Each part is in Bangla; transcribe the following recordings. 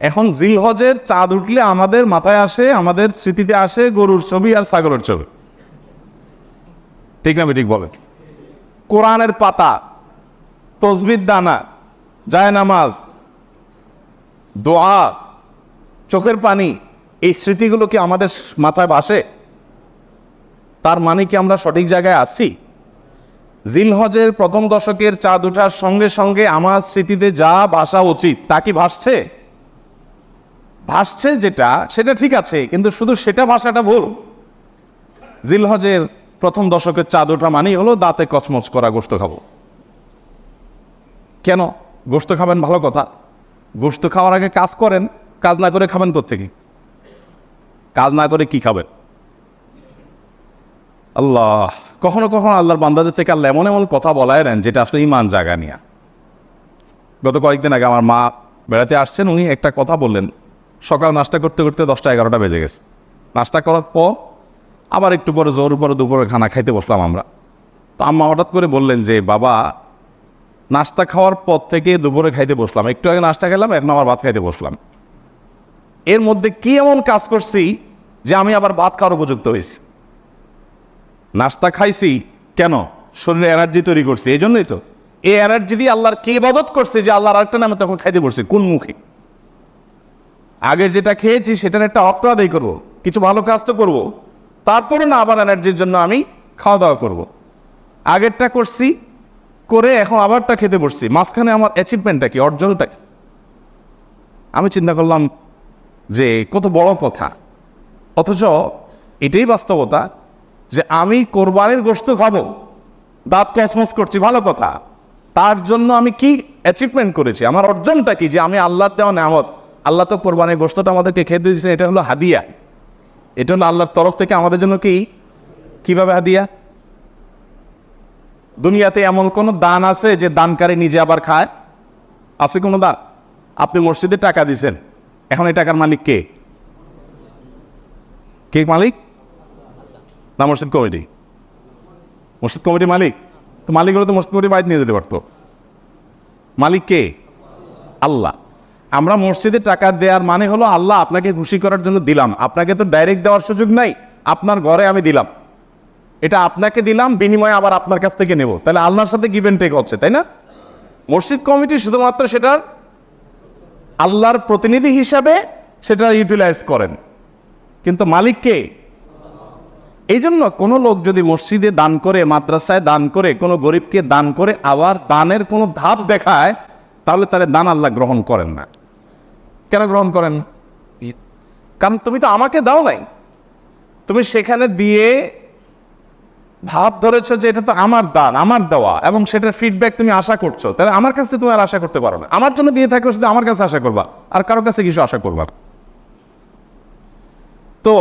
এখন জিলহজের চাঁদ উঠলে আমাদের মাথায় আসে, আমাদের স্মৃতিতে আসে গরুর ছবি আর ছাগলের ছবি, ঠিক না ঠিক বলেন? কোরআনের পাতা, তসবির দানা, জায়নামাজ, দোয়া, চোখের পানি, এই স্মৃতিগুলো কি আমাদের মাথায় ভাসে? তার মানে কি আমরা সঠিক জায়গায় আছি? জিলহজের প্রথম দশকের চাঁদ ওঠার সঙ্গে সঙ্গে আমার স্মৃতিতে যা ভাসা উচিত তা কি ভাসছে? ভাসছে যেটা, সেটা ঠিক আছে, কিন্তু শুধু সেটা ভাষাটা ভুল। জিলহজের প্রথম দশকের চাঁদ ওঠা মানেই হলো দাঁতে কচমচ করা গোশত খাবো। কেন গোশত খাবেন? ভালো কথা, গোশত খাওয়ার আগে কাজ করেন, কাজ না করে খাবেন কোত্থেকে? কাজ না করে কি খাবেন? আল্লাহ, কখনো কখনো আল্লাহর বান্দাদের থেকে আল্লাহ এমন এমন কথা বলায় নেন যেটা আসলে ইমান জাগা নিয়া। গত কয়েকদিন আগে আমার মা বেড়াতে আসছেন, উনি একটা কথা বললেন। সকাল নাস্তা করতে করতে 10টা-11টা বেজে গেছে। নাস্তা করার পর আবার একটু পরে জোর পরে দুপুরে খানা খাইতে বসলাম আমরা। তো আম্মা হঠাৎ করে বললেন যে, বাবা, নাস্তা খাওয়ার পর থেকে দুপুরে খাইতে বসলাম, একটু আগে নাস্তা খেলাম, এখন আবার ভাত খাইতে বসলাম, এর মধ্যে কি এমন কাজ করছি যে আমি আবার ভাত খাওয়ার উপযুক্ত হয়েছি? নাস্তা খাইছি কেন? শরীরে এনার্জি তৈরি করছি, এই জন্যই তো। এই এনার্জি দিয়ে আল্লাহর কি ইবাদত করছে যে আল্লাহর আরেকটা নামে তখন খাইতে বসছি? কোন মুখে? আগের যেটা খেয়েছি সেটার একটা অর্থ আদায় করবো, কিছু ভালো কাজ তো করবো, তারপরে না আবার এনার্জির জন্য আমি খাওয়া দাওয়া করব। আগেরটা করছি, করে এখন আবারটা খেতে বসছি, মাঝখানে আমার অ্যাচিভমেন্টটা কি, অর্জনটা কি? আমি চিন্তা করলাম যে কত বড় কথা, অথচ এটাই বাস্তবতা যে আমি কোরবানির গোশত খাবো, দাঁত কসমস করছি, ভালো কথা, তার জন্য আমি কি অ্যাচিভমেন্ট করেছি? আমার অর্জনটা কি? যে আমি আল্লাহর দেওয়া নেয়ামত, আল্লাহ তো কোরবানির গোশতটা আমাদেরকে খেতে দিয়েছেন, এটা হলো হাদিয়া, এটা হলো আল্লাহর তরফ থেকে আমাদের জন্য কি, কিভাবে হাদিয়া? দুনিয়াতে এমন কোন দান আছে যে দানকারী নিজে আবার খায়? আছে কোনো দান? আপনি মসজিদে টাকা দিছেন, এখন এই টাকার মালিক কে? কে মালিক? না মসজিদ কমিটি? মসজিদ কমিটি মালিক? তো মালিক হলে তো মসজিদ কমিটি বাইরে নিয়ে যেতে পারতো। মালিক কে? আল্লাহ। আমরা মসজিদে টাকা দেওয়ার মানে হলো আল্লাহ আপনাকে খুশি করার জন্য দিলাম, আপনাকে তো ডাইরেক্ট দেওয়ার সুযোগ নাই, আপনার ঘরে আমি দিলাম, এটা আপনাকে দিলাম, বিনিময়ে আবার আপনার কাছ থেকে নেব, তাহলে আল্লাহর সাথে গিভ এন্ড টেক হচ্ছে, তাই না? মসজিদ কমিটি শুধুমাত্র সেটার আল্লাহর প্রতিনিধি হিসাবে সেটা ইউটিলাইজ করেন, কিন্তু মালিক কে? এই জন্য কোনো লোক যদি মসজিদে দান করে, মাদ্রাসায় দান করে, কোনো গরিবকে দান করে, আবার দানের কোনো ধাপ দেখায়, তাহলে তার দান আল্লাহ গ্রহণ করেন না। কেন গ্রহণ করেন না? কারণ তুমি তো আমাকে দাও নাই, তুমি সেখানে দিয়ে ভাব ধরেছো যে এটা তো আমার দান, আমার দেওয়া, এবং সেটার ফিডব্যাক তুমি আশা করছো, তাহলে আমার কাছে তুমি আর আশা করতে পারো না। আমার জন্য দিয়ে থাকলে শুধু আমার কাছে আশা করবা, আর কারো কাছে কিছু আশা করবা না। তো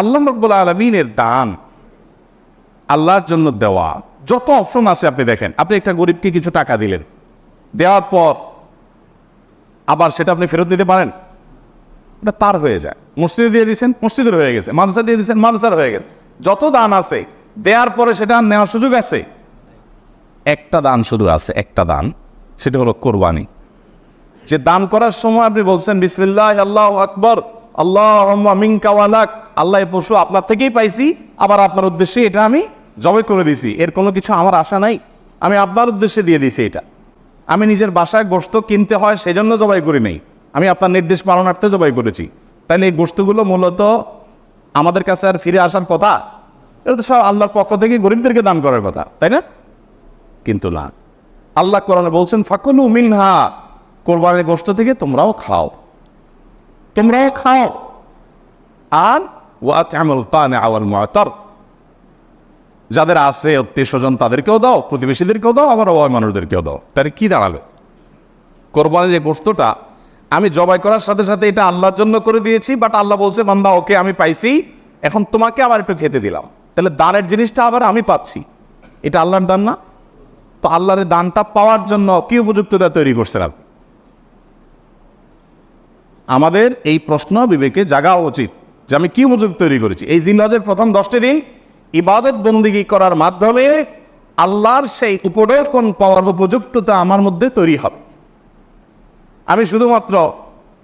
আল্লাহ রাব্বুল আলামিনের দান, আল্লাহর জন্য দেওয়া, যত অপশন আছে আপনি দেখেন। আপনি একটা গরিবকে কিছু টাকা দিলেন, দেওয়ার পর আবার সেটা আপনি ফেরত দিতে পারেন? ওটা তার হয়ে যায়। মসজিদে দিয়ে দিয়েছেন, মসজিদের হয়ে গেছে, মাদ্রাসা দিয়ে দিয়েছেন, মাদ্রাসার হয়ে গেছে। যত দান আছে দেওয়ার পরে সেটা নেওয়ার সুযোগ আছে? একটা দান শুধু আছে, একটা দান, সেটা হলো কোরবানি। যে দান করার সময় আপনি বলছেন বিসমিল্লাহ, আল্লাহু আকবার, আল্লাহুম্মা মিনকা ওয়া লাক, আল্লাহ এই পশু আপনার থেকেই পাইছি, আবার আপনার উদ্দেশ্যে এটা আমি জবাই করে দিছি, এর কোনো কিছু আমার আশা নাই, আমি আপনার উদ্দেশ্যে দিয়ে দিছি। এটা আমি নিজের বাসায় গোশত কিনতে হয় সেজন্য জবাই করি নাই, আমি আপনার নির্দেশ পালনার্থে জবাই করেছি। তাহলে এই গোশতগুলো মূলত আমাদের কাছে আর ফিরে আসার কথা? এটা তো সব আল্লাহর পক্ষ থেকে গরিবদেরকে দান করার কথা, তাই না? কিন্তু না, আল্লাহ কোরআনে বলছেন ফাকুলু মিনহা, কোরবানির গোশত থেকে তোমরাও খাও, তোমরাও খাও। আর ওয়াতআমুল কানিআ ওয়াল মু'তার, যাদের আছে আত্মীয় স্বজন তাদেরকেও দাও, প্রতিবেশীদেরকেও দাও, আবার অভাবী মানুষদেরকেও দাও। তাহলে কি দাঁড়ালো? কোরবানির যে গোশতটা আমি জবাই করার সাথে সাথে এটা আল্লাহর জন্য করে দিয়েছি, বাট আল্লাহ বলছে বান্দা ওকে আমি পাইছি, এখন তোমাকে আবার একটু খেতে দিলাম, তাহলে দানের জিনিসটা আবার আমি পাচ্ছি, এটা আল্লাহর দান না? তো আল্লাহর দানটা পাওয়ার জন্য কি উপযুক্ততা তৈরি করছেন আপনি? আমাদের এই প্রশ্ন বিবেকে জাগা উচিত যে আমি কি উপযুক্ত তৈরি করেছি। এই জিলহজের প্রথম 10টি দিন ইবাদত বন্দিগি করার মাধ্যমে আল্লাহর সেই উপঢৌকন পাওয়ার উপযুক্ততা আমার মধ্যে তৈরি হবে। আমি শুধুমাত্র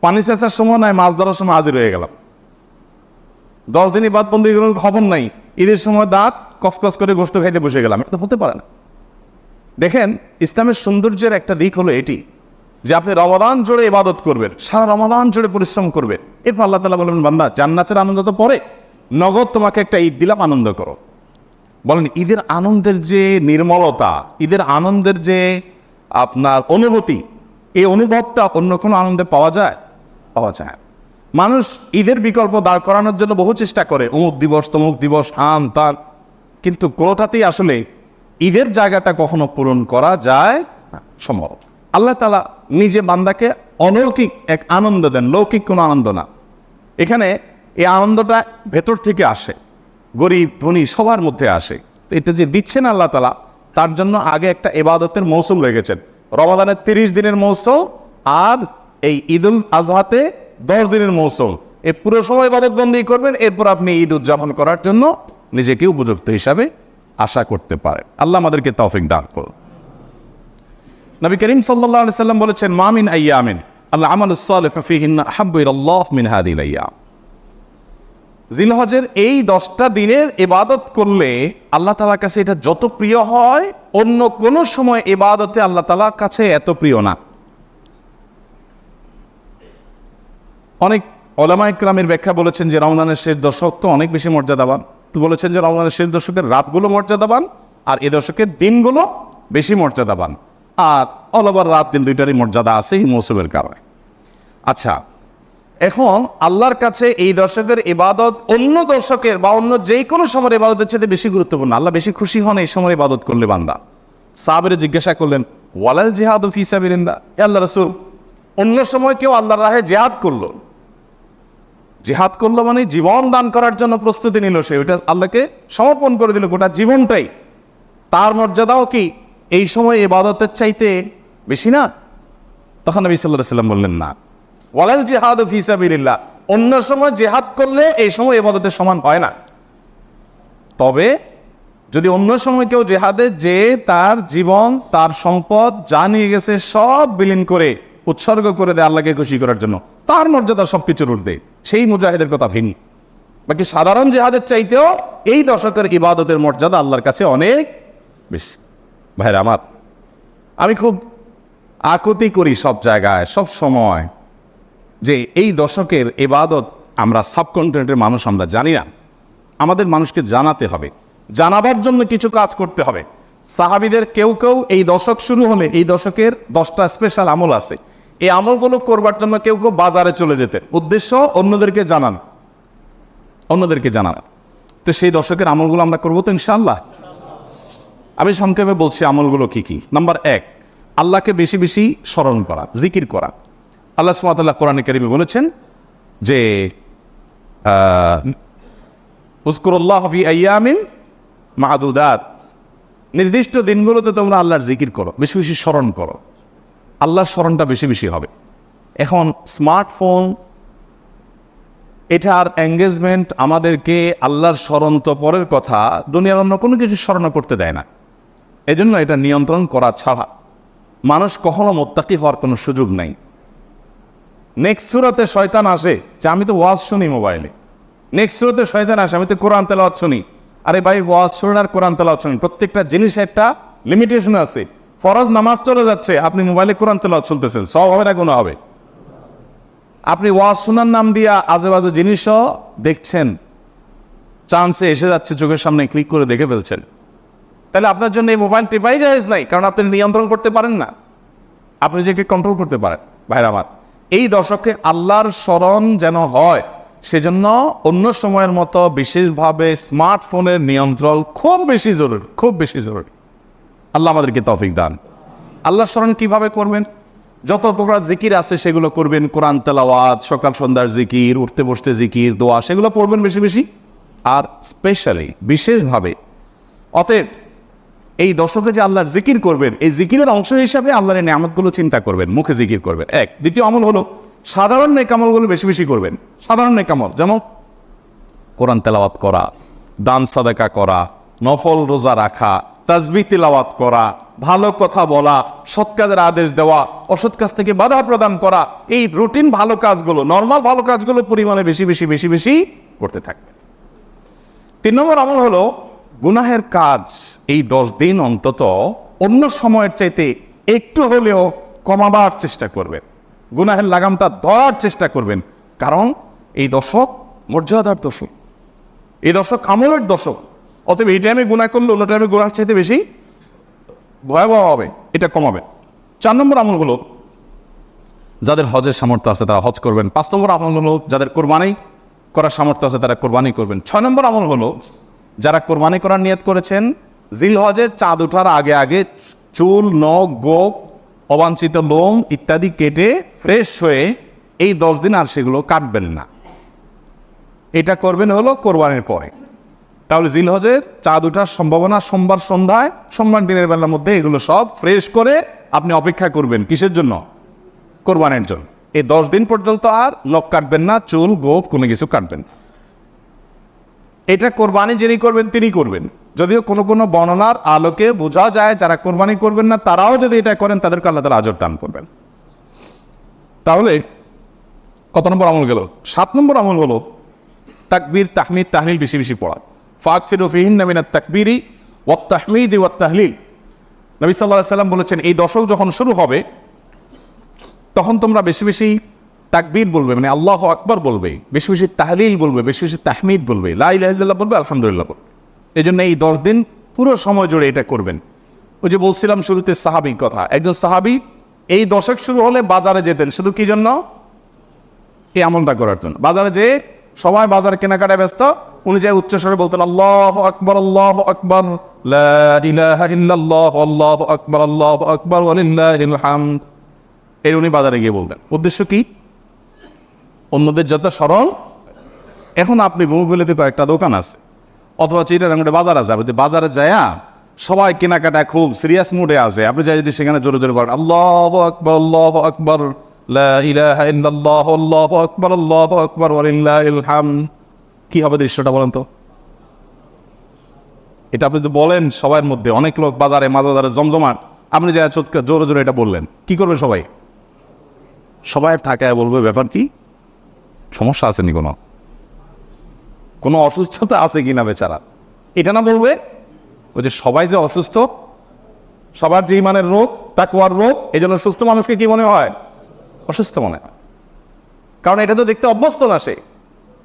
পানি চেঁচার সময় নাই, মাছ ধরার সময় হাজির হয়ে গেলাম। 10 দিনই বাদ বন্ধ খবর নাই, ঈদের সময় দাঁত কসকস করে গোস্ত খাইতে বসে গেলাম। এটা তো হতে পারে না। দেখেন, ইসলামের সৌন্দর্যের একটা দিক হলো এটি যে আপনি রমাদান জুড়ে ইবাদত করবেন, সারা রমাদান জুড়ে পরিশ্রম করবেন, এরপর আল্লাহ তাআলা বলবেন, বান্দা জান্নাতের আনন্দ তো পরে, নগদ তোমাকে একটা ঈদ দিলাম, আনন্দ করো। বলেন, ঈদের আনন্দের যে নির্মলতা, ঈদের আনন্দের যে আপনার অনুভূতি, এই অনুভবটা অন্য কোনো আনন্দে পাওয়া যায়? পাওয়া যায়। মানুষ ঈদের বিকল্প দাঁড় করানোর জন্য বহু চেষ্টা করে, অমুক দিবস তমুক দিবস, হান তান, কিন্তু কোনোটাতেই আসলে ঈদের জায়গাটা কখনো পূরণ করা যায় সম্ভব। আল্লাহ তাআলা নিজে বান্দাকে অলৌকিক এক আনন্দ দেন, লৌকিক কোনো আনন্দ না। এখানে এই আনন্দটা ভেতর থেকে আসে, গরিব ধনী সবার মধ্যে আসে। তো এটা যে দিচ্ছেন আল্লাহ তাআলা, তার জন্য আগে একটা ইবাদতের মৌসুম রেখেছেন। রমাদানের 30 দিনের মৌসুম, আর এই ঈদুল আজহাতে 10 দিনের মৌসুম। এই পুরো সময় ইবাদত বন্দী করবেন, এরপর আপনি ঈদ উদযাপন করার জন্য নিজেকে উপযুক্ত হিসাবে আশা করতে পারেন। আল্লাহ আমাদেরকে তৌফিক দান করুন। নবী করিম সাল্লাল্লাহু আলাইহি সাল্লাম বলেছেন, মা মিন আইয়ামিন আল আমালুস সালিহু ফীহিন্না আহাব্বু ইলাল্লাহ মিন হাযিহিল আইয়াম। জিলহজের এই 10টা দিনের ইবাদত করলে আল্লাহ তাআলার কাছে এটা যত প্রিয় হয়, অন্য কোনো সময় ইবাদতে আল্লাহ তাআলার কাছে এত প্রিয় না। অনেক উলামা ইকরামের ব্যাখ্যা বলেছেন যে রমজানের শেষ দশক তো অনেক বেশি মর্যাদাবান। তো বলেছেন যে রমজানের শেষ দশকের রাতগুলো মর্যাদাবান, আর এ দশকের দিনগুলো বেশি মর্যাদাবান। আর অল ওভার রাত দিন দুইটারই মর্যাদা আছে এই মৌসুমের কারণে। আচ্ছা, এখন আল্লাহর কাছে এই দশকের ইবাদত অন্য দশকের বা অন্য যে কোনো সময়ের ইবাদতের চেয়ে বেশি গুরুত্বপূর্ণ। আল্লাহ বেশি খুশি হন এই সময় ইবাদত করলে বান্দা। সাহাবীরা জিজ্ঞাসা করলেন, ওয়ালাল জিহাদু ফি সাবিলিল্লাহ, হে আল্লাহর রাসূল, অন্য সময় কেউ আল্লাহর রাহে জিহাদ করলো, জিহাদ করলো মানে জীবন দান করার জন্য প্রস্তুতি নিল, সে ওইটা আল্লাহকে সমর্পণ করে দিল গোটা জীবনটাই, তার মর্যাদাও কি এই সময় ইবাদতের চাইতে বেশি না? তখন নবী সাল্লাল্লাহু আলাইহি ওয়াসাল্লাম বললেন, না, ওয়ালাল জিহাদু ফি সাবিলিল্লাহ, অন্য সময় জিহাদ করলে এই সময় ইবাদতের সমান হয় না। তবে যদি অন্য সময় কেউ জিহাদে যে তার জীবন তার সম্পদ যা নিয়ে গেছে সব বিলীন করে উৎসর্গ করে দেয় আল্লাহকে খুশি করার জন্য, তার মর্যাদা সবকিছুর ঊর্ধ্বে, সেই মুজাহিদের কথা ভিন্ন। বাকি সাধারণ জিহাদের চাইতেও এই দশকের ইবাদতের মর্যাদা আল্লাহর কাছে অনেক বেশি। ভাইরা আমার, আমি খুব আকুতি করি সব জায়গায় সব সময় যে এই দশকের ইবাদত আমরা সাবকন্টিনেন্টের মানুষ আমরা জানি না। আমাদের মানুষকে জানাতে হবে, জানাবার জন্য কিছু কাজ করতে হবে। সাহাবীদের কেউ কেউ এই দশক শুরু হলে এই দশকের 10টা স্পেশাল আমল আছে, এই আমলগুলো করবার জন্য কেউ কেউ বাজারে চলে যেতেন, উদ্দেশ্য অন্যদেরকে জানান, অন্যদেরকে জানান। তো সেই দশকের আমলগুলো আমরা করবো তো ইনশাআল্লাহ। আমি সংক্ষেপে বলছি আমলগুলো কি কি। নাম্বার 1, আল্লাহকে বেশি বেশি স্মরণ করা, জিকির করা। আল্লাহ সুবহানাহু ওয়া তাআলা কোরআনে কারিমে বলেছেন যে উযকুরুল্লাহ ফি আইয়ামিন মা'দুদাত, নির্দিষ্ট দিনগুলোতে তোমরা আল্লাহর জিকির করো, বেশি বেশি স্মরণ করো, আল্লাহর স্মরণটা বেশি বেশি হবে। এখন স্মার্টফোন, এটার এঙ্গেজমেন্ট আমাদেরকে আল্লাহর স্মরণ তো পরের কথা, দুনিয়ার অন্য কোনো কিছু স্মরণ করতে দেয় না। এজন্য এটা নিয়ন্ত্রণ করা ছাড়া মানুষ কখনো মুত্তাকি হওয়ার কোনো সুযোগ নাই। নেক্সট সূরাতে শয়তান আসে যে আমি তো ওয়াজ শুনি মোবাইলে, নেক্সট সূরাতে শয়তান আসে আমি তো কোরআন তেলাওয়াত শুনি। আরে ভাই, ওয়াজ শুনুন আর কোরআন তেলাওয়াত শুনুন, প্রত্যেকটা জিনিসের একটা লিমিটেশন আছে। ফরজ নামাজ চলে যাচ্ছে, আপনি মোবাইলে কোরআন তেলাওয়াত শুনতেছেন, সব হবে না গুনাহ হবে। আপনি ওয়াজ শোনার নাম দিয়া আজে বাজে জিনিসও দেখছেন, চান্সে এসে যাচ্ছে চোখের সামনে, ক্লিক করে দেখে ফেলছেন, তাহলে আপনার জন্য এই মোবাইল টিপাই জায়েজ নাই, কারণ আপনি নিয়ন্ত্রণ করতে পারেন না, আপনি নিজেকে কন্ট্রোল করতে পারেন। ভাইরা আমার, এই দশকে আল্লাহর স্মরণ যেন হয়, সেজন্য অন্য সময়ের মতো বিশেষভাবে স্মার্টফোনের নিয়ন্ত্রণ খুব বেশি জরুরি, খুব বেশি জরুরি। আল্লাহ আমাদেরকে তৌফিক দান। আল্লাহর স্মরণ কিভাবে করবেন? যত প্রকার জিকির আছে সেগুলো করবেন, কোরআন তেলাওয়াত, সকাল সন্ধ্যার জিকির, উঠতে বসতে জিকির, দোয়া, সেগুলো পড়বেন বেশি বেশি, আর স্পেশালি বিশেষভাবে। অতএব এই দশকে যে আল্লাহর জিকির করবেন, এই জিকিরের অংশ হিসাবে আল্লাহর এই নিয়ামতগুলো চিন্তা করবেন, মুখে জিকির করবেন। এক। দ্বিতীয় আমল হলো সাধারণ নেক আমলগুলো বেশি বেশি করবেন। সাধারণ নেক আমল যেমন কোরআন তেলাওয়াত করা, দান সাদাকা করা, নফল রোজা রাখা, তাসবিহ তিলাওয়াত করা, ভালো কথা বলা, সৎ কাজের আদেশ দেওয়া, অসৎ কাজ থেকে বাধা প্রদান করা, এই রুটিন ভালো কাজগুলো, নর্মাল ভালো কাজগুলো পরিমাণে বেশি বেশি বেশি বেশি করতে থাকবে। 3 নম্বর আমল হলো গুনাহের কাজ এই 10 দিন অন্তত অন্য সময়ের চাইতে একটু হলেও কমাবার চেষ্টা করবেন, গুনাহের লাগামটা ধরার চেষ্টা করবেন। কারণ এই দশক মর্যাদার দশক, এই দশক আমলের দশক। অতএব এই টাইমে গুনাহ করলে অন্য টাইমে গুনার চাইতে বেশি ভয়াবহ হবে, এটা কমাবে। 4 নম্বর আমল হলো যাদের হজের সামর্থ্য আছে তারা হজ করবেন। 5 নম্বর আমল হলো যাদের কোরবানি করার সামর্থ্য আছে তারা কোরবানি করবেন। 6 নম্বর আমল হলো যারা কোরবানি করার নিয়ত করেছেন জিলহজের চাঁদ ওঠার আগে আগে চুল, নখ, গোপ, অবাঞ্ছিত লোম ইত্যাদি কেটে ফ্রেশ হয়ে এই 10 দিন আর সেগুলো কাটবেন না। এটা করবেন হলো কোরবানির পরে। তাহলে জিলহজের চাঁদ ওঠার সম্ভাবনা সোমবার সন্ধ্যায়, সোমবার দিনের বেলার মধ্যে এগুলো সব ফ্রেশ করে আপনি অপেক্ষা করবেন কিসের জন্য? কোরবানির জন্য। এই 10 দিন পর্যন্ত আর নখ কাটবেন না, চুল, গোপ কোনো কিছু কাটবেন না। এটা কোরবানি যিনি করবেন তিনি করবেন। যদিও কোনো কোনো বর্ণনার আলোকে বোঝা যায় যারা কোরবানি করবেন না তারাও যদি এটা করেন তাদেরকে আল্লাহ তাআলা আজর দান করবেন। তাহলে কত নম্বর আমল গেল? 7 নম্বর আমল হলো তাকবীর, তাহমিদ, তাহলিল বেশি বেশি পড়া। ফাকফিরু ফিহিন্না মিনাত তাকবীরি ওয়াত তাহমিদি ওয়াত তাহলিল। নবী সাল্লাল্লাহু আলাইহি সাল্লাম বলেছেন এই দশক যখন শুরু হবে তখন তোমরা বেশি বেশি তাকবীর বলবে, মানে আল্লাহু আকবার বলবে, বেশি বেশি তাহলিল বলবে, বেশি বেশি তাহমিদ বলবে, লা ইলাহা ইল্লাল্লাহ বলবে, আলহামদুলিল্লাহ বলবে। এই জন্য এই 10 দিন পুরো সময় জুড়ে এটা করবেন। ওই যে বলছিলাম শুরুতে সাহাবীর কথা, একজন সাহাবী এই দশক শুরু হলে বাজারে যেতেন, শুধু কি জন্য? এই আমলটা করার জন্য। বাজারে যে সবাই বাজারে কেনাকাটায় ব্যস্ত, উনি যে উচ্চস্বরে বলতেন আল্লাহু আকবার, আল্লাহু আকবার, লা ইলাহা ইল্লাল্লাহ, আল্লাহু আকবার, আল্লাহু আকবার, ওয়া লিল্লাহিল হামদ। এর উনি বাজারে গিয়ে বলতেন। উদ্দেশ্য কি? অন্যদের যত স্মরণ। এখন আপনি বহুগুলিতে কয়েকটা দোকান আছে অথবা চিটাগাঙ্গে বাজার আছে, আপনি বাজারে যায়া সবাই কেনাকাটায় খুব সিরিয়াস মুডে আছে, আপনি যাই যদি সেখানে জোরে জোরে বলেন আল্লাহু আকবার, আল্লাহু আকবার, লা ইলাহা ইল্লাল্লাহ, আল্লাহু আকবার, আল্লাহু আকবার, ওয়া লিল্লাহিল হামদ, কি হবে দৃশ্যটা বলেন তো? এটা আপনি যদি বলেন সবার মধ্যে, অনেক লোক বাজারে মাঝবাজারে জমজমাট, আপনি যাই জোরে জোরে এটা বললেন, কি করবে সবাই? সবাই থাকায় বলবে ব্যাপার কি, সমস্যা আছে নি, কোনো অসুস্থতা আছে কিনা বেচারা, এটা না বলবে। ওই যে সবাই যে অসুস্থ, সবার যে ইমানের রোগ, তাকওয়ার রোগ, এই জন্য সুস্থ মানুষকে কি মনে হয়? অসুস্থ মনে হয়। কারণ এটা তো দেখতে অভ্যস্ত না সে।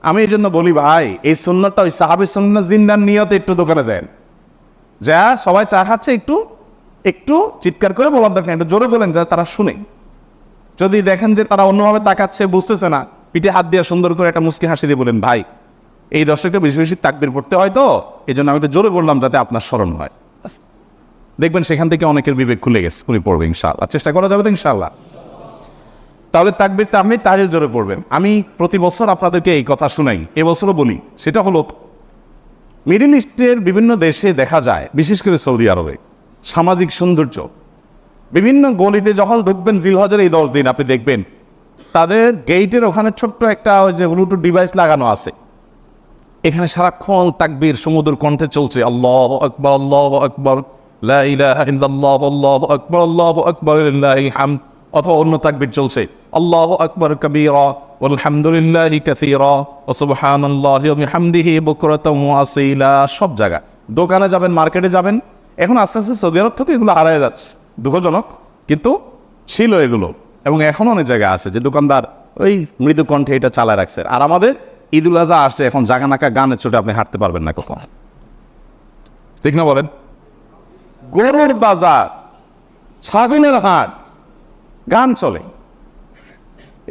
আমি এই জন্য বলি ভাই, এই সুন্নাতটা ওই সাহাবীর সুন্নাত জিন্দার নিয়তে একটু দোকানে যায়, যা সবাই চা খাচ্ছে একটু একটু চিৎকার করে বলার দরকার, একটু জোরে বলেন যা তারা শুনে। যদি দেখেন যে তারা অন্যভাবে তাকাচ্ছে, বুঝতেছে না, পিঠে হাত দিয়ে সুন্দর করে একটা মুচকি হাসি দিয়ে বলেন ভাই এই দর্শকে বেশি বেশি তাকবীর পড়তে হয়, তো এই জন্য আমি একটু জোরে বললাম যাতে আপনার স্মরণ হয়। দেখবেন সেখান থেকে অনেকের বিবেক খুলে গেছে, উনি পড়বে ইনশাআল্লাহ। চেষ্টা করা যাবে তো ইনশাআল্লাহ। তাহলে তাকবীর তাহমিদ তাহলিল জোরে পড়বেন। আমি প্রতি বছর আপনাদেরকে এই কথা শুনাই, এবছরও বলি। সেটা হলো মিডল ইস্টের বিভিন্ন দেশে দেখা যায়, বিশেষ করে সৌদি আরবে, সামাজিক সৌন্দর্য। বিভিন্ন গলিতে যখন ঢুকবেন জিলহজের এই 10 দিন আপনি দেখবেন তাদের গেইটের ওখানে ছোট্ট একটা ওই যে ব্লুটুথ ডিভাইস লাগানো আছে, এখানে সারাক্ষণ তাকবীর সমুদ্র কণ্ঠে চলছে, আল্লাহু আকবার, আল্লাহু আকবার, লা ইলাহা ইল্লাল্লাহ, আল্লাহু আকবার, আল্লাহু আকবার, লিল্লাহিল হামদ। অথবা অন্য তাকবীর চলছে, আল্লাহু আকবার কাবীরা ওয়াল হামদুলিল্লাহি কাসীরা ওয়া সুবহানাল্লাহি ওয়া বিহামদিহি বুকরাতাও ওয়া আসীলা। সব জায়গায়, দোকানে যাবেন, মার্কেটে যাবেন, এখন আস্তে আস্তে সৌদি আরব থেকে এগুলো হারায় যাচ্ছে, দুঃখজনক, কিন্তু ছিল এগুলো। এবং এখন অনেক জায়গায় আছে যে দোকানদার ওই মৃদু কণ্ঠে এটা চালায় রাখছে। আর আমাদের ঈদুল আজহা আসছে, এখন জাগানাকা গানের চোটে আপনি হাঁটতে পারবেন না কখন, ঠিক না বলেন? গরুর বাজার, ছাগলের হাট, গান চলে।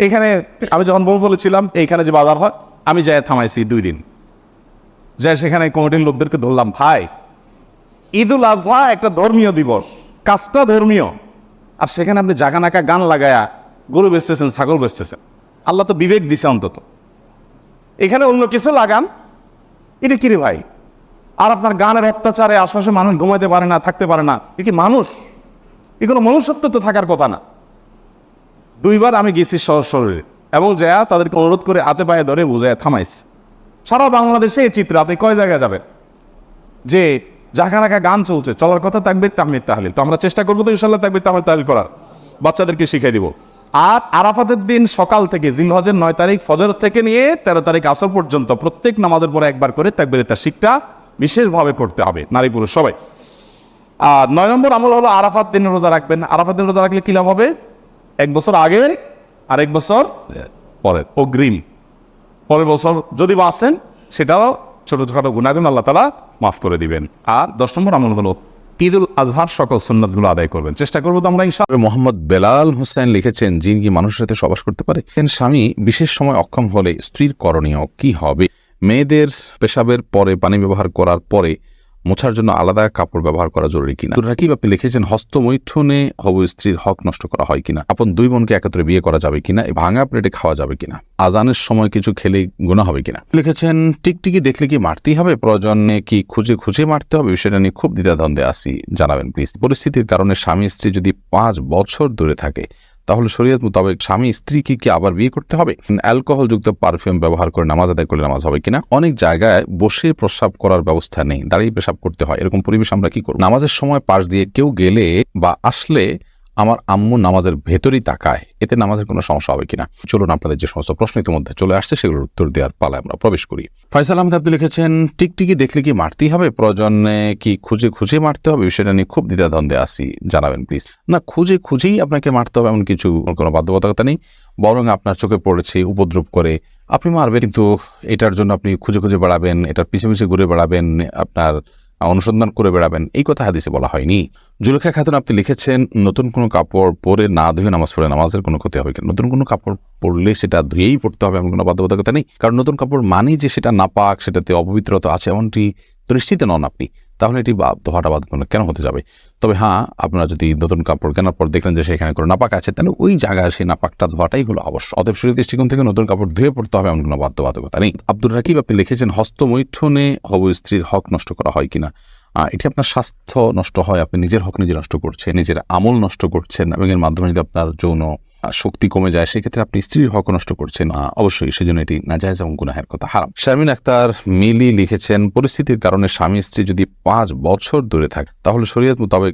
এখানে আমি যখন বলেছিলাম এইখানে যে বাজার হয়, আমি যাই থামাইছি 2 দিন, যাই সেখানে কমিটির লোকদেরকে ধরলাম, ভাই ঈদুল আজহা একটা ধর্মীয় দিবস, কাজটা ধর্মীয়, আর সেখানে আপনি জাগানাকা গান লাগায়া গরু বেচতেছেন, ছাগল বেচতেছেন। আল্লাহ তো বিবেক দিছে অন্তত, এখানে অন্য কিছু লাগান, এটা কি রে ভাই? আর আপনার গানের অত্যাচারে আশপাশে মানুষ ঘুমাইতে পারে না, থাকতে পারে না, এ কি মানুষ? এগুলো মনুষ্যত্ব তো থাকার কথা না। 2 বার আমি গেছি শরীরে, এবং যা তাদেরকে অনুরোধ করে হাতে পায়ে ধরে বুঝায় থামাইছি। সারা বাংলাদেশে এই চিত্র, আপনি কয় জায়গায় যাবেন যে জাকারাকা গান চলছে, চলার কথা তাকবীর তাহমিদ তাহলিল। তো আমরা চেষ্টা করবো তো ইনশাল্লাহ তাকবীর তাহমিদ তাহলিল করার, বাচ্চাদেরকে শিখিয়ে দিব। আর আরাফাতের দিন সকাল থেকে জিলহজের 9 তারিখ ফজর থেকে নিয়ে 13 তারিখ আসর পর্যন্ত প্রত্যেক নামাজের পরে একবার করে তাকবীরে তাশরিকটা বিশেষভাবে পড়তে হবে, নারী পুরুষ সবাই। আর 9 নম্বর আমল হলো আরাফাত দিন রোজা রাখবেন। আরাফাত দিন রোজা রাখলে কি লাভ হবে? 1 বছর আগে আর 1 বছর পরের অগ্রিম, পরের বছর যদি বাঁচেন সেটাও ছোটখাটো গুনাহগুলো আল্লাহ তাআলা মাফ করে দিবেন। আর 10 নম্বর আমল হলো ঈদুল আজহার সকল সুন্নাতগুলো আদায় করবেন। চেষ্টা করবো তো আমরা ইনশাআল্লাহ। মোহাম্মদ বেলাল হোসেন লিখেছেন, জিন কি মানুষের সাথে সবাস করতে পারে? স্বামী বিশেষ সময় অক্ষম হলে স্ত্রীর করণীয় কি হবে? মেয়েদের পেশাবের পরে পানি ব্যবহার করার পরে মোছার জন্য আলাদা কাপড় ব্যবহার করা জরুরি কিনা? রাকিব আপনি লিখেছেন, হস্তমৈথুনে হবু স্ত্রীর হক নষ্ট করা হয় কিনা? আপন 2 বোনকে একত্রে বিয়ে করা যাবে কিনা? ভাঙা প্লেটে খাওয়া যাবে কিনা? আজানের সময় কিছু খেলে গুনাহ হবে কিনা? লিখেছেন, টিকটিকি দেখলে কি মারতেই হবে? প্রয়োজনে কি খুঁজে খুঁজে মারতে হবে? বিষয়টা নিয়ে খুব দ্বিধাদ্বন্দ্বে আছি, জানাবেন প্লিজ। পরিস্থিতির কারণে স্বামী স্ত্রী যদি 5 বছর দূরে থাকে তাহলে শরীয়ত মোতাবেক স্বামী স্ত্রীকে কি আবার বিয়ে করতে হবে? অ্যালকোহলযুক্ত পারফিউম ব্যবহার করে নামাজ আদায় করলে নামাজ হবে কিনা? অনেক জায়গায় বসে প্রস্রাব করার ব্যবস্থা নেই, দাঁড়িয়ে পেশাব করতে হয়, এরকম পরিবেশ আমরা কি করব? নামাজের সময় পাশ দিয়ে কেউ গেলে বা আসলে আমার আম্মু নামাজের ভেতরই তাকায়, এতে নামাজের কোনো সমস্যা হবে কিনা? চলুন আপনাদের যে সমস্ত প্রশ্ন ইতিমধ্যে চলে আসছে সেগুলোর উত্তর দেওয়ার পালায় আমরা প্রবেশ করি। ফয়সাল আহমেদ আপনি লিখেছেন, টিকটিকি দেখলে কি মারতেই হবে? প্রয়োজনে কি খুঁজে খুঁজে মারতে হবে? বিষয়টা নিয়ে খুব দ্বিধাদ্বন্দ্বে আছি, জানাবেন প্লিজ। না, খুঁজে খুঁজেই আপনাকে মারতে হবে এমন কিছু কোনো বাধ্যবাধকতা নেই, বরং আপনার চোখে পড়েছে উপদ্রব করে আপনি মারবেন, কিন্তু এটার জন্য আপনি খুঁজে খুঁজে বেড়াবেন, এটার পিছে পিছে ঘুরে বেড়াবেন, আপনার অনুসন্ধান করে বেড়াবেন, এই কথা হাদিসে বলা হয়নি। জুলেখা খাতুন আপনি লিখেছেন, নতুন কোনো কাপড় পরে না ধুয়ে নামাজ পড়ে নামাজের কোনো ক্ষতি হবে কিনা? নতুন কোনো কাপড় পরলে সেটা ধুয়েই পড়তে হবে এমন কোনো বাধ্যবাধকতা নেই, কারণ নতুন কাপড় মানেই যে সেটা নাপাক, সেটাতে অপবিত্রতা আছে এমনটি তো নিশ্চিত নন আপনি, তাহলে এটি ধোয়াটা বাদ কেন হতে যাবে? তবে হ্যাঁ, আপনারা যদি নতুন কাপড় কেনার পর দেখলেন যে সেখানে কোনো নাপাক আছে, তাহলে ওই জায়গায় সেই নাপাকটা ধোয়াটাই হলো আবশ্যক। অতএব শরীর দৃষ্টিকোণ থেকে নতুন কাপড় ধুয়ে পড়তে হবে এমন কোনো বাধ্যবাধকতা নেই। আব্দুর রাকিব আপনি লিখেছেন, হস্তমৈথুনে হবু স্ত্রীর হক নষ্ট করা হয় কিনা? এটি আপনার স্বাস্থ্য নষ্ট হয়, আপনি নিজের হক নিজে নষ্ট করছেন, নিজের আমল নষ্ট করছেন, এবং এর মাধ্যমে যদি আপনার যৌন শক্তি কমে যায় সেক্ষেত্রে আপনি স্ত্রীর হক নষ্ট করছেন, অবশ্যই সেজন্য এটি নাজায়েজ এবং গুনাহের কথা, হারাম। শারমিন আক্তার মিলি লিখেছেন, পরিস্থিতির কারণে স্বামী স্ত্রী যদি 5 বছর দূরে থাকে তাহলে শরীয়ত মোতাবেক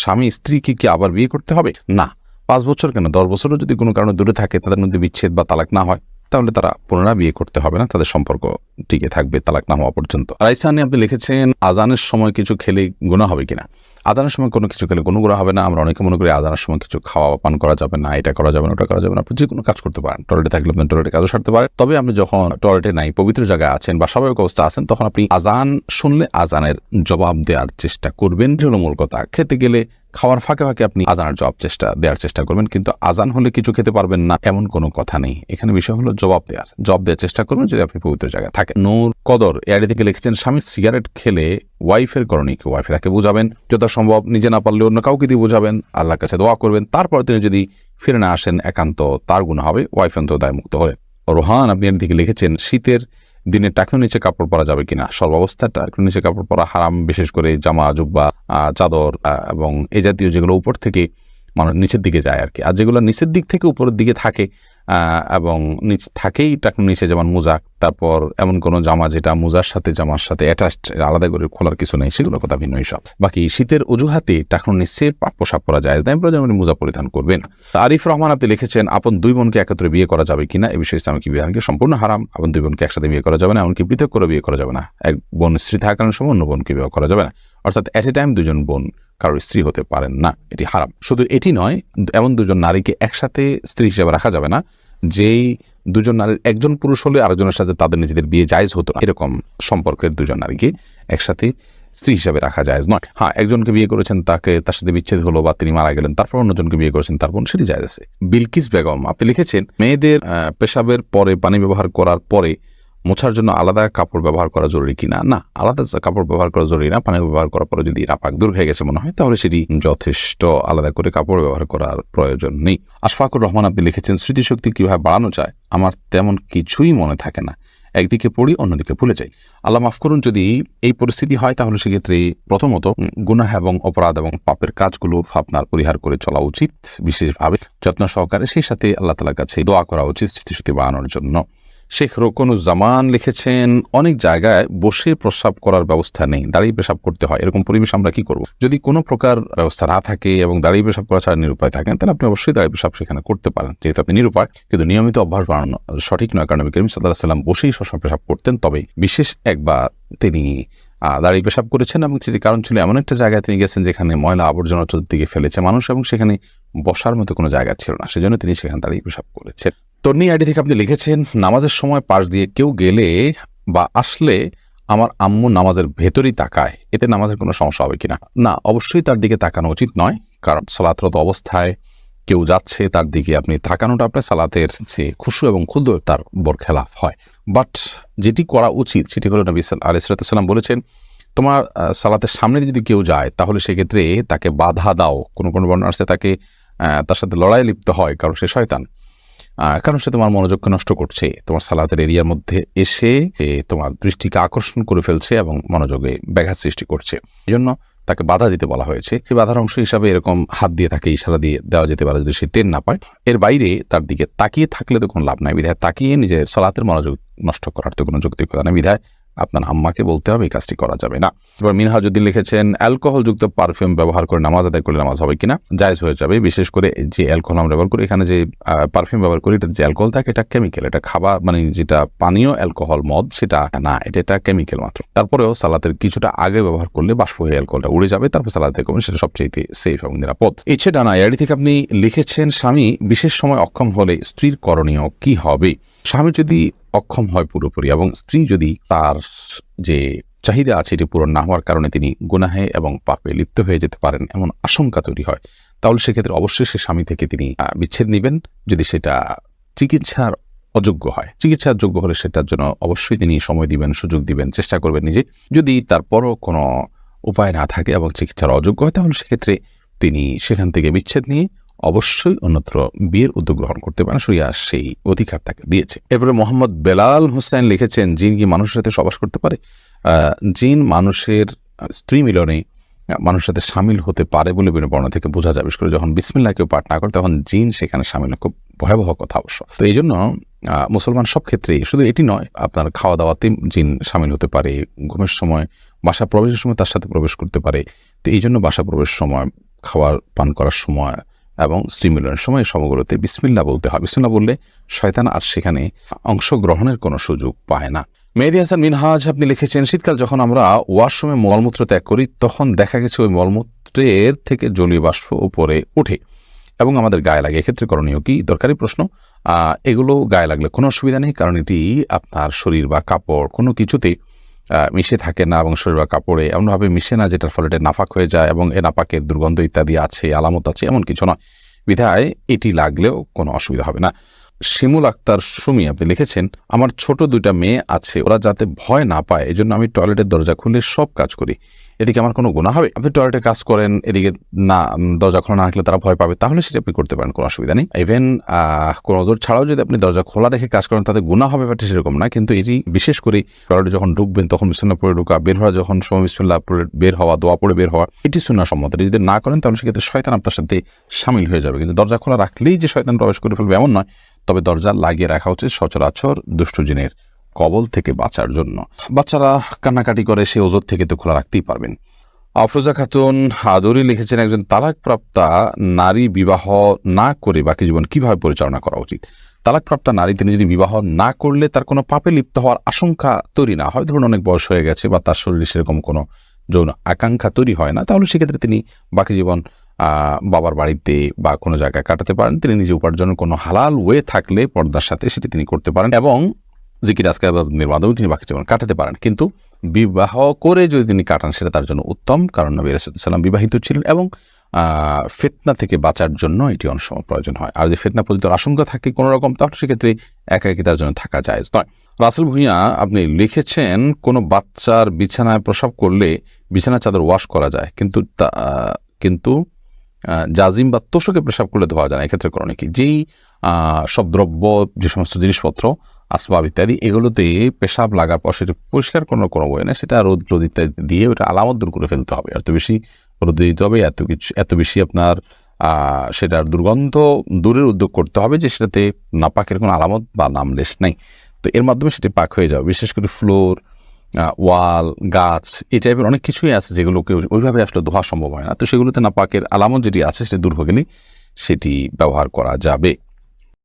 স্বামী স্ত্রীকে কি আবার বিয়ে করতে হবে? না, 5 বছর কেন, 10 বছরও যদি কোনো কারণে দূরে থাকে, তাদের মধ্যে বিচ্ছেদ বা তালাক না হয়, তাহলে তারা পুনরায় বিয়ে করতে হবে না, তাদের সম্পর্ক টিকে থাকবে তালাক না হওয়া পর্যন্ত। রাইসানি আপনি লিখেছেন, আজানের সময় কিছু খেলে গুনাহ হবে কিনা? আজানের সময় কোনো কিছু খেলে কোনো গুনাহ হবে না। আমরা অনেকে মনে করি আজানের সময় কিছু খাওয়া পান করা যাবে না, এটা করা যাবে না, ওটা করা যাবে না। আপনি যে কোনো কাজ করতে পারেন, টয়লেটে থাকলে আপনি টয়লেটে কাজও সারতে পারেন। তবে আপনি যখন টয়লেটে নাই, পবিত্র জায়গায় আছেন বা স্বাভাবিক অবস্থা আছেন, তখন আপনি আজান শুনলে আজানের জবাব দেওয়ার চেষ্টা করবেন, এটা হলো মূল কথা। খেতে গেলে খাওয়ার ফাঁকে ফাঁকে আপনি আজানের দেওয়ার চেষ্টা করবেন, কিন্তু আজান হলে কিছু খেতে পারবেন না এমন কোনো কথা নেই। এখানে বিষয় হলো জবাব দেওয়ার চেষ্টা করবেন যদি আপনি পবিত্র জায়গায় থাকেন। নূর কদর এআইডি থেকে লিখেছেন, স্বামী সিগারেট খেলে ওয়াইফের করণীয় কি? ওয়াইফে তাকে বোঝাবেন, যথাসম্ভব নিজে না পারলে অন্য কাউকে দিয়ে বোঝাবেন, আল্লাহর কাছে দোয়া করবেন, তারপর তিনি যদি ফিরে না আসেন একান্ত তার গুনাহ হবে, ওয়াইফ অন্তত দায়মুক্ত হলেন। রোহান আপনি এর দিকে লিখেছেন, শীতের দিনে টাকনুর নিচে কাপড় পরা যাবে কিনা? সর্বাবস্থায় টাকনুর নিচে কাপড় পরা হারাম, বিশেষ করে জামা, জুব্বা, চাদর এবং এই জাতীয় যেগুলো উপর থেকে মানুষ নিচের দিকে যায় আর কি, আর যেগুলো নিচের দিক থেকে উপরের দিকে থাকে এবং নিচ থাকেই টাকনুর নিচে, যেমন মোজা, তারপর এমন কোনো জামা যেটা মোজার সাথে জামার সাথে অ্যাটাচড, আলাদা করে খোলার কিছু নেই, সেগুলোর কথা ভিন্ন হিসাব। বাকি শীতের অজুহাতে টাকনুর নিচে পোশাক পরা যায় না, প্রয়োজন মোজা পরিধান করবেন। আরিফ রহমান আপনি লিখেছেন, আপন 2 বোনকে একত্রে বিয়ে করা যাবে কিনা? এই বিষয়ে ইসলামিক বিধানকে সম্পূর্ণ হারাম। আপন 2 বোনকে একসাথে বিয়ে করা যাবে না, এমনকি পৃথক করে বিয়ে করা যাবে না। এক বোন স্ত্রী থাকার সময় অন্য বোনকে বিয়ে করা যাবে না, অর্থাৎ এট এ টাইম 2 জন বোন কারোর স্ত্রী হতে পারেন না, এটি হারাম। শুধু এটি নয়, এমন 2 জন নারীকে একসাথে স্ত্রী হিসেবে রাখা যাবে না যেই 2 জন নারীর একজন পুরুষ হলে আরেকজনের সাথে তাদের নিজেদের বিয়ে জায়েজ হতো না, এরকম সম্পর্কের 2 জন নারীকে একসাথে স্ত্রী হিসাবে রাখা জায়েজ নয়। হ্যাঁ, একজনকে বিয়ে করেছেন, তার সাথে বিচ্ছেদ হলো বা তিনি মারা গেলেন, তারপর অন্যজনকে বিয়ে করেছেন, তারপর সেটি জায়েজ আছে। বিলকিস বেগম আপনি লিখেছেন, মেয়েদের পেশাবের পরে পানি ব্যবহার করার পরে মোছার জন্য আলাদা কাপড় ব্যবহার করা জরুরি কিনা? না, আলাদা কাপড় ব্যবহার করা জরুরি না। পানি ব্যবহার করার পরে যদি নাপাক দূর হয়ে গেছে মনে হয়, তাহলে সেটি যথেষ্ট, আলাদা করে কাপড় ব্যবহার করার প্রয়োজন নেই। আশফাকুর রহমান আপনি লিখেছেন, স্মৃতিশক্তি কিভাবে বাড়ানো যায়? আমার তেমন কিছুই মনে থাকে না, একদিকে পড়ি অন্যদিকে ভুলে যাই। আল্লাহ মাফ করুন, যদি এই পরিস্থিতি হয় তাহলে সেক্ষেত্রে প্রথমত গুনাহ এবং অপরাধ এবং পাপের কাজগুলো আপনার পরিহার করে চলা উচিত, বিশেষভাবে যত্ন সহকারে। সেই সাথে আল্লাহ তাআলার কাছে দোয়া করা উচিত স্মৃতিশক্তি বাড়ানোর জন্য। শেখ রোকনুজ্জামান লিখেছেন, অনেক জায়গায় বসে প্রস্রাব করার ব্যবস্থা নেই, দাঁড়িয়ে পেশাব করতে হয়, এরকম পরিবেশ আমরা কি করব? যদি কোনো প্রকার ব্যবস্থা না থাকে এবং দাঁড়িয়ে পেশাব করা ছাড়া নিরুপায় থাকেন, তাহলে আপনি অবশ্যই দাঁড়িয়ে পেশাব সেখানে করতে পারেন, যেহেতু আপনি নিরুপায়। কিন্তু নিয়মিত অভ্যাস বানানো সঠিক নয়, কারণ নবী করিম সাল্লাল্লাহু আলাইহি ওয়াসাল্লাম বসেই সবসময় পেশাব করতেন। তবে বিশেষ একবার তিনি দাঁড়িয়ে পেশাব করেছেন এবং সেটি কারণ ছিল এমন একটা জায়গায় তিনি গেছেন যেখানে ময়লা আবর্জনা চতুর্দিকে ফেলেছে মানুষ এবং সেখানে বসার মতো কোনো জায়গা ছিল না, সেজন্য তিনি সেখানে দাঁড়িয়ে পেশাব করেছেন। তন্নি আইডি থেকে আপনি লিখেছেন, নামাজের সময় পাশ দিয়ে কেউ গেলে বা আসলে আমার আম্মু নামাজের ভেতরেই তাকায়, এতে নামাজের কোনো সমস্যা হবে কিনা? না, অবশ্যই তার দিকে তাকানো উচিত নয়, কারণ সালাতরত অবস্থায় কেউ যাচ্ছে তার দিকে আপনি তাকানোটা আপনার সালাতের যে খুশু এবং ক্ষুদ্র তার বরখেলাফ হয়। বাট যেটি করা উচিত সেটি হলো নবী আলাইহিস সালাম বলেছেন, তোমার সালাতের সামনে যদি কেউ যায় তাহলে সেক্ষেত্রে তাকে বাধা দাও। কোনো কোনো বর্ণনা আছে তাকে তার সাথে লড়াই লিপ্ত হয়, কারণ সে শয়তান, কারণ সে তোমার মনোযোগকে নষ্ট করছে, তোমার সালাতের এরিয়ার মধ্যে এসে তোমার দৃষ্টিকে আকর্ষণ করে ফেলছে এবং মনোযোগে ব্যাঘাত সৃষ্টি করছে। এই জন্য তাকে বাধা দিতে বলা হয়েছে। সেই বাধার অংশ হিসাবে এরকম হাত দিয়ে তাকে ইশারা দিয়ে দেওয়া যেতে পারে যদি সে টের না পায়। এর বাইরে তার দিকে তাকিয়ে থাকলে তো কোনো লাভ নাই, বিধায় তাকিয়ে নিজের সালাতের মনোযোগ নষ্ট করার তো কোনো যৌক্তিকতা নেই, বিধায় আপনার আম্মাকে বলতে হবে এই কাজটি করা যাবে না। এবার মিনহাজউদ্দিন লিখেছেন, অ্যালকোহলযুক্ত পারফিউম ব্যবহার করে নামাজ আদায় করলে নামাজ হবে কিনা? জায়েজ হয়ে যাবে, বিশেষ করে যে অ্যালকোহল আমরা ব্যবহার করি, এখানে যে পারফিউম ব্যবহার করি এটা যে অ্যালকোহল থাকে এটা কেমিক্যাল, এটা খাবার মানে যেটা পানীয় অ্যালকোহল মদ সেটা না, এটা কেমিক্যাল মাত্র। তারপরেও সালাতের কিছুটা আগে ব্যবহার করলে বাষ্প হয়ে অ্যালকোহলটা উড়ে যাবে, তারপর সালাতে করবেন, সেটা সবচেয়ে সেফ এবং নিরাপদ। ইচ্ছে ডানা এআইডি থেকে আপনি লিখেছেন, স্বামী বিশেষ সময় অক্ষম হলে স্ত্রীর করণীয় কি হবে? স্বামী যদি অক্ষম হয় পুরোপুরি এবং স্ত্রী যদি তার যে চাহিদা আছে এটি পূরণ না হওয়ার কারণে তিনি গুনাহে এবং পাপে লিপ্ত হয়ে যেতে পারেন এমন আশঙ্কা তৈরি হয়, তাহলে সেক্ষেত্রে অবশ্যই সে স্বামী থেকে তিনি বিচ্ছেদ নেবেন। যদি সেটা চিকিৎসার অযোগ্য হয়, চিকিৎসার যোগ্য হলে সেটার জন্য অবশ্যই তিনি সময় দিবেন, সুযোগ দিবেন, চেষ্টা করবেন নিজে। যদি তারপরও কোনো উপায় না থাকে এবং চিকিৎসার অযোগ্য হয়, তাহলে সেক্ষেত্রে তিনি সেখান থেকে বিচ্ছেদ নিয়ে অবশ্যই অন্যত্র বিয়ের উদ্যোগ গ্রহণ করতে পারেন, শরিয়া সেই অধিকার তাকে দিয়েছে। এরপরে মোহাম্মদ বেলাল হোসেন লিখেছেন, জিন কি মানুষের সাথে সবাস করতে পারে? জিন মানুষের স্ত্রী মিলনে মানুষের সাথে সামিল হতে পারে বলে বিভিন্ন বর্ণনা থেকে বোঝা যায়। বিশেষ করে যখন বিসমিল্লাহ কেউ পাঠ না করে তখন জিন সেখানে সামিল, খুব ভয়াবহ কথা অবশ্য। তো এই জন্য মুসলমান সব ক্ষেত্রেই, শুধু এটি নয়, আপনার খাওয়া দাওয়াতে জিন সামিল হতে পারে, ঘুমের সময়, বাসা প্রবেশের সময় তার সাথে প্রবেশ করতে পারে। তো এই জন্য বাসা প্রবেশের সময়, খাবার পান করার সময় এবং স্ত্রী মিলনের সময় সবগুলোতে বিসমিল্লাহ বলতে হয়। বিসমিল্লাহ বললে শয়তান আর সেখানে অংশগ্রহণের কোনো সুযোগ পায় না। মেহেদী হাসান মিনহাজ আপনি লিখেছেন, শীতকাল যখন আমরা ওয়াশরুমে মলমূত্র ত্যাগ করি তখন দেখা গেছে ওই মলমূত্রের থেকে জলীয় বাষ্প উপরে ওঠে এবং আমাদের গায়ে লাগে, এক্ষেত্রে করণীয় কি? দরকারি প্রশ্ন। এগুলো গায়ে লাগলে কোনো অসুবিধা নেই, কারণ এটি আপনার শরীর বা কাপড় কোনো কিছুতেই মিশে থাকে না এবং শরীর বা কাপড়ে এমনভাবে মিশে না যেটার ফলে এটা নাপাক হয়ে যায় এবং এ নাপাকের দুর্গন্ধ ইত্যাদি আছে, আলামত আছে, এমন কিছু নয়, বিধায় এটি লাগলেও কোনো অসুবিধা হবে না। শিমুল আক্তার সুমি আপনি লিখেছেন, আমার ছোট 2টা মেয়ে আছে, ওরা যাতে ভয় না পায় এজন্য আমি টয়লেটের দরজা খুলে সব কাজ করি, এদিকে আমার কোনো গুনাহ হবে? আপনি টয়লেটে কাজ করেন, এদিকে না দরজা খোলা না রাখলে তারা ভয় পাবে, তাহলে সেটা আপনি করতে পারেন, কোনো অসুবিধা নেই। ইভেন কোনো ওজোর ছাড়াও যদি আপনি দরজা খোলা রেখে কাজ করেন তাতে গুনাহ হবে ব্যাপারটা সেরকম না, কিন্তু এটি বিশেষ করে টয়লেটে যখন ঢুকবেন তখন বিসমিল্লাহ পড়ে ঢোকা, বের হওয়া যখন সময় বিসমিল্লাহ পড়ে বের হওয়া, দোয়া পড়ে বের হওয়া, এটি সুন্নাহ সম্মত। যদি না করেন তাহলে সেক্ষেত্রে শয়তান আপনার সাথে সামিল হয়ে যাবে। কিন্তু দরজা খোলা রাখলেই যে শয়তান প্রবেশ করে ফেলবে এমন নয়, তবে দরজা লাগিয়ে রাখা উচিত সচরাচর দুষ্ট জিনের কবল থেকে বাঁচার জন্য। বাচ্চারা কান্নাকাটি করে, সে ওজোর থেকে তো খোলা রাখতেই পারবেন। আফরোজা খাতুন আদরি লিখেছেন, একজন তালাকপ্রাপ্তা নারী বিবাহ না করে বাকি জীবন কিভাবে পরিচালনা করা উচিত? তালাকপ্রাপ্তা নারী তিনি যদি বিবাহ না করলে তার কোনো পাপে লিপ্ত হওয়ার আশঙ্কা তৈরি না হয়, ধরুন অনেক বয়স হয়ে গেছে বা তার শরীরে সেরকম কোনো যৌন আকাঙ্ক্ষা তৈরি হয় না, তাহলে সেক্ষেত্রে তিনি বাকি জীবন বাবার বাড়িতে বা কোনো জায়গায় কাটাতে পারেন। তিনি নিজে উপার্জনের কোনো হালাল ওয়ে থাকলে পর্দার সাথে সেটি তিনি করতে পারেন এবং জিকির আজকারের মাধ্যমে তিনি বাকি জীবন কাটাতে পারেন। কিন্তু বিবাহ করে যদি তিনি কাটান সেটা তার জন্য উত্তম, কারণ নবী রাসূলুল্লাহ সাল্লাল্লাহু আলাইহি ওয়াসাল্লাম বিবাহিত ছিলেন এবং ফিতনা থেকে বাঁচার জন্য এটি অনেক সময় প্রয়োজন হয়। আর যদি ফিতনা পতিত আশঙ্কা থাকে কোনো রকম, তাহলে সেক্ষেত্রে একাকী তার জন্য থাকা জায়েজ নয়। রাসেল ভুঁইয়া আপনি লিখেছেন, কোনো বাচ্চার বিছানায় প্রসাব করলে বিছানার চাদর ওয়াশ করা যায়, কিন্তু জাজিম বা তোষকে পেশাব করলে ধোয়া যায় না, এক্ষেত্রে করণীয় কি? যেই সব দ্রব্য, যে সমস্ত জিনিসপত্র, আসবাব ইত্যাদি, এগুলোতে পেশাব লাগার পর সেটা পরিষ্কার কোনো বই না, সেটা রোদ ইত্যাদি দিয়ে ওটা আলামত দূর করে ফেলতে হবে। এত বেশি রোদ দিতে হবে, এত বেশি আপনার সেটার দুর্গন্ধ দূরের উদ্যোগ করতে হবে যে সেটাতে নাপাকের কোনো আলামত বা নামলেশ নেই। তো এর মাধ্যমে সেটি পাক হয়ে যাবে। বিশেষ করে ফ্লোর, ওয়াল, গাছ, এই টাইপের অনেক কিছুই আছে যেগুলোকে ওইভাবে আসলে ধোয়া সম্ভব হয় না। তো সেগুলোতে নাপাকের আলামত যেটি আছে সেটা দূর হয়ে গেলেই সেটি ব্যবহার করা যাবে।